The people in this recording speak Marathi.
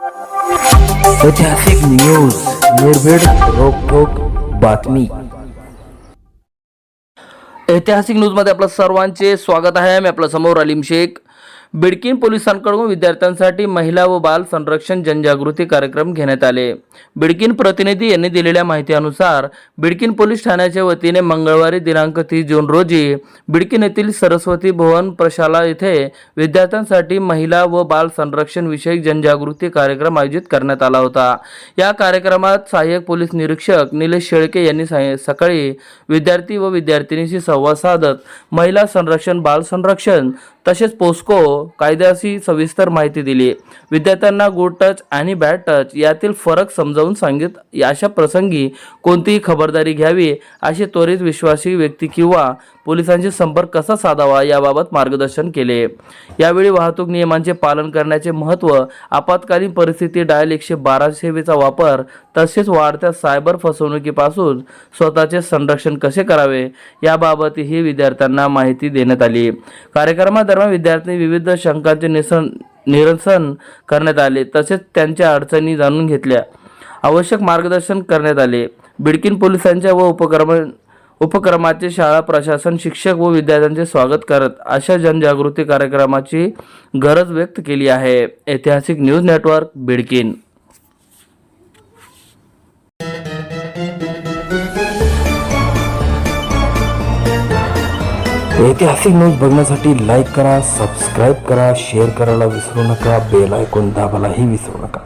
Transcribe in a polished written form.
ऐतिहासिक न्यूज, निर्भीड रोखोक बातमी। ऐतिहासिक न्यूज मध्ये आपलं सर्वांचे स्वागत आहे। मी आपल्या समोर अलीम शेख। बिडकीन पोलिसांकडून विद्यार्थ्यांसाठी महिला व बाल संरक्षण जनजागृती कार्यक्रम घेण्यात आले। बिडकीन प्रतिनिधी यांनी दिलेल्या माहितीनुसार बिडकीन पोलीस ठाण्याच्या वतीने मंगळवारी दिनांक 30 जून रोजी बिडकीन येथील सरस्वती भवन प्रशाला येथे विद्यार्थ्यांसाठी महिला व बाल संरक्षण विषयक जनजागृती कार्यक्रम आयोजित करण्यात आला होता। या कार्यक्रमात सहाय्यक पोलीस निरीक्षक निलेश शेळके यांनी सकाळी विद्यार्थी व विद्यार्थिनींशी संवाद साधत महिला संरक्षण, बाल संरक्षण तसेच पोस्को कायद्याची सविस्तर माहिती दिली। विद्यार्थ्यांना गुड टच आणि बॅड टच यातील फरक समजावून सांगित अशा प्रसंगी कोणतीही खबरदारी घ्यावी, अशी त्वरित विश्वासी व्यक्ती किंवा पोलिसांशी संपर्क कसा साधावा याबाबत मार्गदर्शन केले। यावेळी वाहतूक नियमांचे पालन करण्याचे महत्त्व, आपत्कालीन परिस्थिती डायल 112 सेवेचा वापर तसेच वाढत्या सायबर फसवणुकीपासून स्वतःचे संरक्षण कसे करावे याबाबतही विद्यार्थ्यांना माहिती देण्यात आली। कार्यक्रमादरम्यान विद्यार्थी विविध शंकांचे निरसन करण्यात आले तसेच त्यांच्या अडचणी जाणून घेतल्या, आवश्यक मार्गदर्शन करण्यात आले। बिडकीन पोलिसांच्या व उपक्रमाचे शाळा प्रशासन, शिक्षक व विद्यार्थ्यांचे स्वागत करत अशा जनजागृती कार्यक्रमाची गरज व्यक्त केली आहे। ऐतिहासिक न्यूज नेटवर्क, बिडकीन। ऐतिहासिक न्यूज बघण्यासाठी लाईक करा, सबस्क्राईब करा, शेअर करायला विसरू नका, बेल आयकॉन दाबायलाही विसरू नका।